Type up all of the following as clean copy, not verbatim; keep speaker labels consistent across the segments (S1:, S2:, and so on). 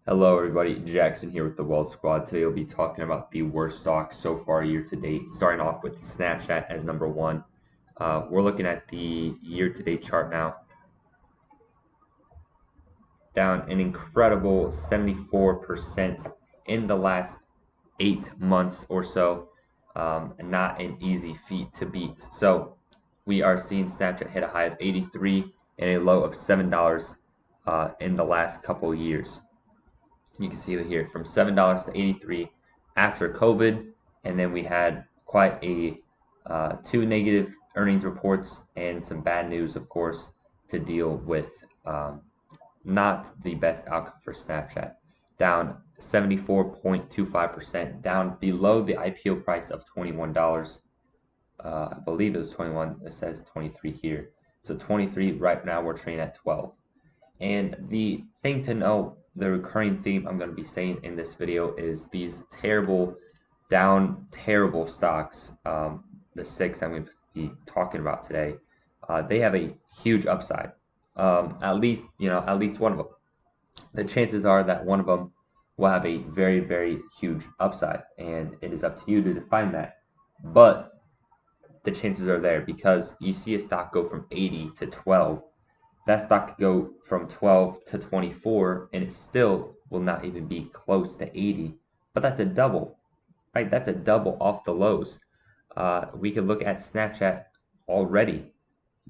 S1: Hello everybody, Jackson here with the Wealth Squad. Today we'll be talking about the worst stocks so far year to date, starting off with Snapchat as number one. We're looking at the year to date chart now. Down an incredible 74% in the last 8 months or so. And not an easy feat to beat. So we are seeing Snapchat hit a high of 83 and a low of $7 in the last couple years. You can see it here from $7 to 83 after COVID, and then we had quite a two negative earnings reports and some bad news, of course, to deal with. Not the best outcome for Snapchat. Down 74.25%, down below the IPO price of $21. I believe it was 21. It says 23 here. So 23 right now. We're trading at 12. And the thing to know, the recurring theme I'm going to be saying in this video is these terrible stocks, the six I'm going to be talking about today, they have a huge upside. At least one of them. The chances are that one of them will have a very, very huge upside, and it is up to you to define that. But the chances are there because you see a stock go from 80 to 12. That stock could go from 12 to 24 and it still will not even be close to 80, but that's a double, right? That's a double off the lows. We could look at Snapchat already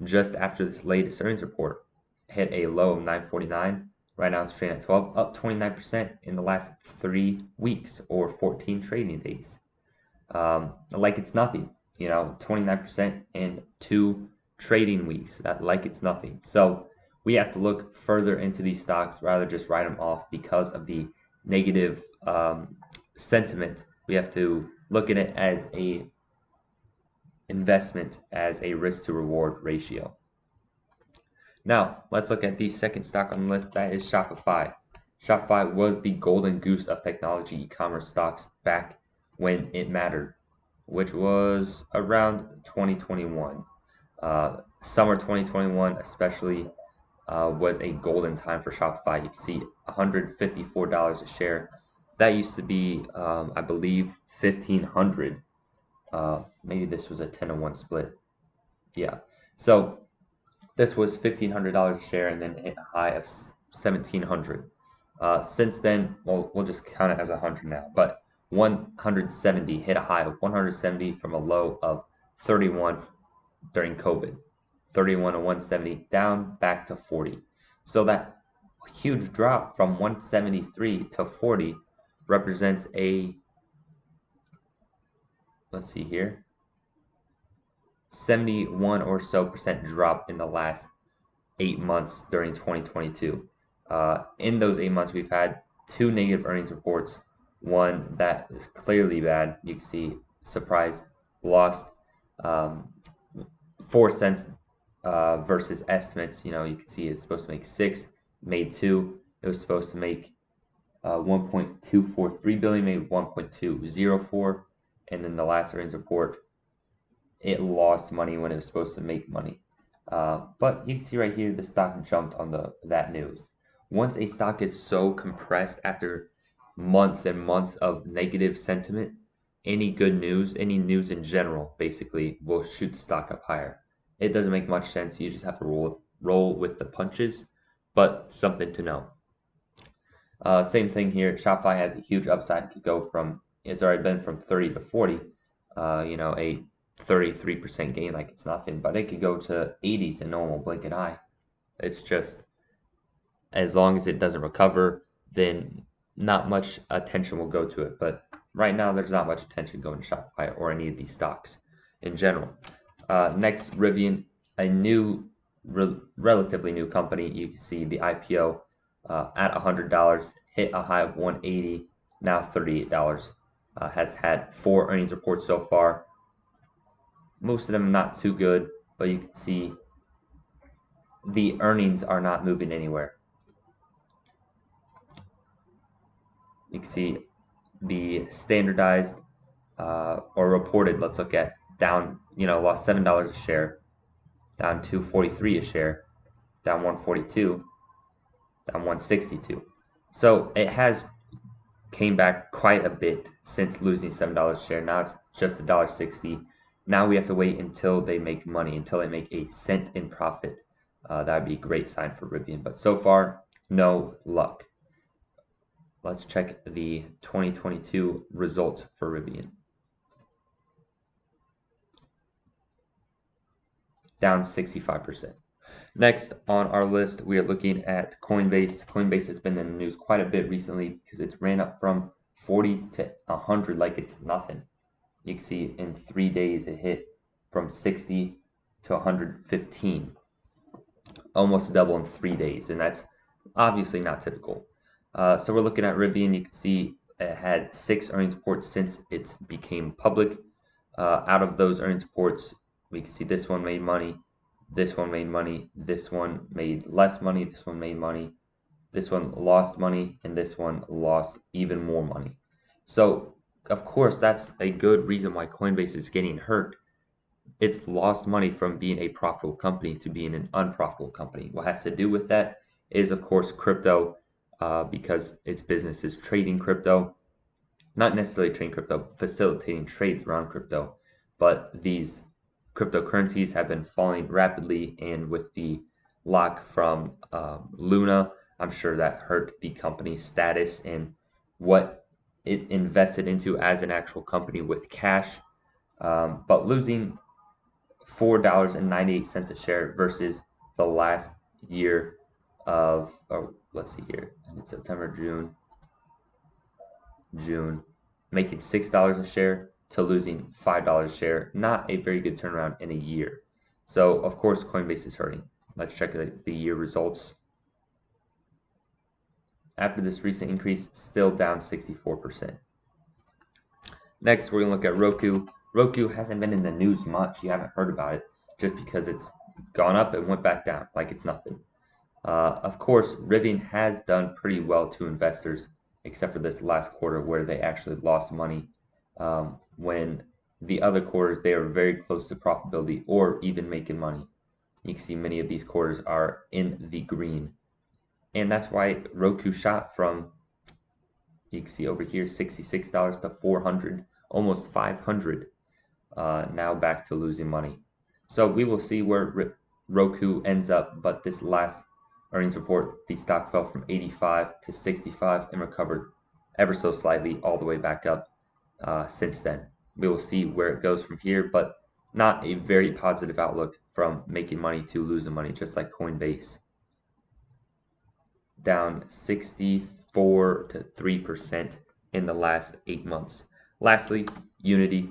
S1: just after this latest earnings report. Hit a low of 949. Right now it's trading at 12, up 29% in the last 3 weeks or 14 trading days. Like it's nothing, 29% in 2 trading weeks, that like it's nothing. So we have to look further into these stocks rather just write them off because of the negative sentiment. We have to look at it as a investment, as a risk to reward ratio. Now let's look at the second stock on the list. That is Shopify. Shopify was the golden goose of technology e-commerce stocks back when it mattered, which was around 2021. Summer 2021 especially was a golden time for Shopify. You can see $154 a share. That used to be, I believe, $1,500. Maybe this was a 10-to-1 split. Yeah. So this was $1,500 a share, and then it hit a high of $1,700. Since then, well, we'll just count it as 100 now, but 170 hit a high of 170 from a low of 31 during COVID. 31 to 170 down back to 40. So that huge drop from 173 to 40 represents a, let's see here, 71 or so percent drop in the last 8 months during 2022. In those 8 months, we've had 2 negative earnings reports. One that is clearly bad. You can see surprise lost 4 cents versus estimates. You can see it's supposed to make 6, made 2. It was supposed to make 1.243 billion, made 1.204, and then the last earnings report, it lost money when it was supposed to make money. But you can see right here the stock jumped on that news. Once a stock is so compressed after months and months of negative sentiment, any good news, any news in general, basically will shoot the stock up higher. It doesn't make much sense. You just have to roll with the punches, but something to know. Same thing here. Shopify has a huge upside. It could go from, it's already been from 30 to 40, a 33% gain like it's nothing, but it could go to 80s and no one will blink an eye. It's just, as long as it doesn't recover, then not much attention will go to it. But right now, there's not much attention going to Shopify or any of these stocks in general. Next, Rivian, a new, relatively new company. You can see the IPO at $100, hit a high of $180, now $38. Has had 4 earnings reports so far. Most of them not too good, but you can see the earnings are not moving anywhere. You can see the standardized or reported, let's look at, down, lost $7 a share, down to 43 a share, down 142, down 162. So it has came back quite a bit since losing $7 a share. Now it's just $1.60. Now we have to wait until they make money, until they make a cent in profit. That would be a great sign for Rivian. But so far, no luck. Let's check the 2022 results for Rivian. Down 65%. Next on our list, we are looking at Coinbase. Coinbase has been in the news quite a bit recently because it's ran up from 40 to 100 like it's nothing. You can see in 3 days it hit from 60 to 115, almost double in 3 days, and that's obviously not typical. So we're looking at Rivian. You can see it had 6 earnings reports since it became public. Out of those earnings reports, we can see this one made money, this one made money, this one made less money, this one made money, this one lost money, and this one lost even more money. So of course that's a good reason why Coinbase is getting hurt. It's lost money from being a profitable company to being an unprofitable company. What has to do with that is of course crypto, because its business is trading crypto, not necessarily trading crypto, facilitating trades around crypto. But these cryptocurrencies have been falling rapidly, and with the lock from Luna, I'm sure that hurt the company's status and what it invested into as an actual company with cash. But losing $4.98 a share versus the last year of, let's see here, September, June, making $6 a share to losing $5 a share. Not a very good turnaround in a year. So of course Coinbase is hurting. Let's check the year results. After this recent increase, still down 64%. Next, we're going to look at Roku. Roku hasn't been in the news much. You haven't heard about it just because it's gone up and went back down like it's nothing. Of course, Rivian has done pretty well to investors, except for this last quarter where they actually lost money. When the other quarters, they are very close to profitability or even making money. You can see many of these quarters are in the green. And that's why Roku shot from, you can see over here, $66 to $400, almost $500. Now back to losing money. So we will see where Roku ends up, but this last earnings report, the stock fell from 85 to 65 and recovered ever so slightly all the way back up since then. We will see where it goes from here, but not a very positive outlook from making money to losing money, just like Coinbase. Down 64 to 3% in the last 8 months. Lastly, Unity.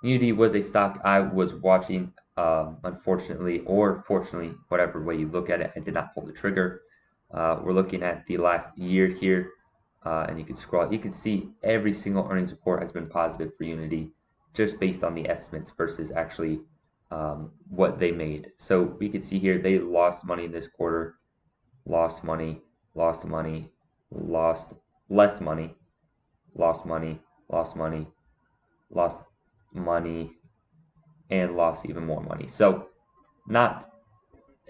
S1: Unity was a stock I was watching. Unfortunately, or fortunately, whatever way you look at it, I did not pull the trigger. We're looking at the last year here, and you can scroll. You can see every single earnings report has been positive for Unity, just based on the estimates versus actually what they made. So we can see here they lost money this quarter, lost money, lost money, lost less money, lost money, lost money, lost money, and lost even more money. So not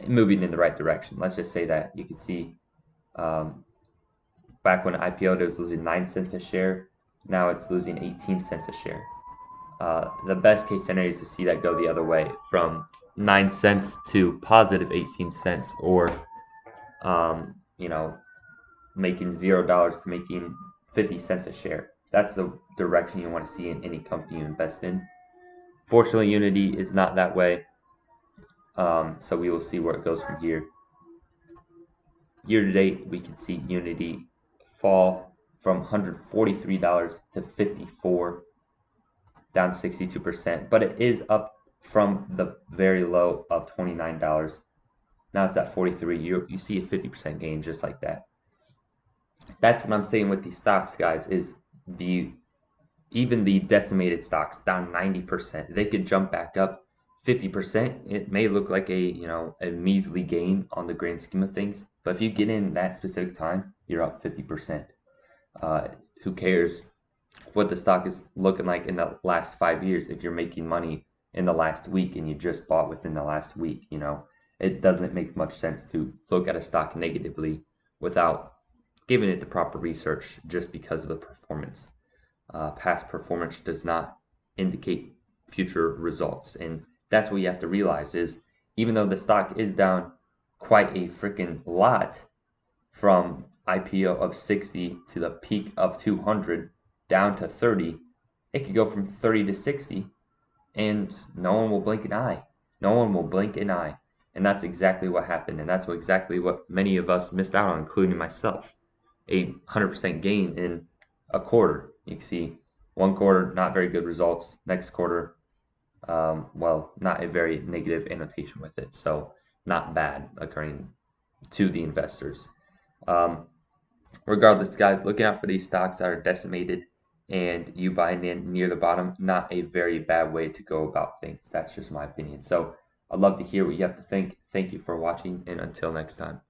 S1: moving in the right direction. Let's just say that. You can see back when IPO'd, it was losing 9 cents a share. Now it's losing 18 cents a share. The best case scenario is to see that go the other way, from 9 cents to positive 18 cents, or making $0 to making 50 cents a share. That's the direction you want to see in any company you invest in. Fortunately, Unity is not that way. So we will see where it goes from here. Year to date, we can see Unity fall from $143 to $54, down 62%, but it is up from the very low of $29. Now it's at $43. You see a 50% gain just like that. That's what I'm saying with these stocks, guys, is even the decimated stocks down 90%. They could jump back up 50%. It may look like a measly gain on the grand scheme of things, but if you get in that specific time, you're up 50%. Who cares what the stock is looking like in the last 5 years if you're making money in the last week and you just bought within the last week? It doesn't make much sense to look at a stock negatively without given it the proper research just because of the performance. Past performance does not indicate future results, and that's what you have to realize is even though the stock is down quite a freaking lot from IPO of 60 to the peak of 200 down to 30, it could go from 30 to 60 and no one will blink an eye. No one will blink an eye. And that's exactly what happened. And that's exactly what many of us missed out on, including myself. A 100% gain in a quarter. You can see one quarter, not very good results. Next quarter, well, not a very negative annotation with it. So not bad occurring to the investors. Regardless, guys, looking out for these stocks that are decimated and you buying in near the bottom, not a very bad way to go about things. That's just my opinion. So I'd love to hear what you have to think. Thank you for watching, and until next time.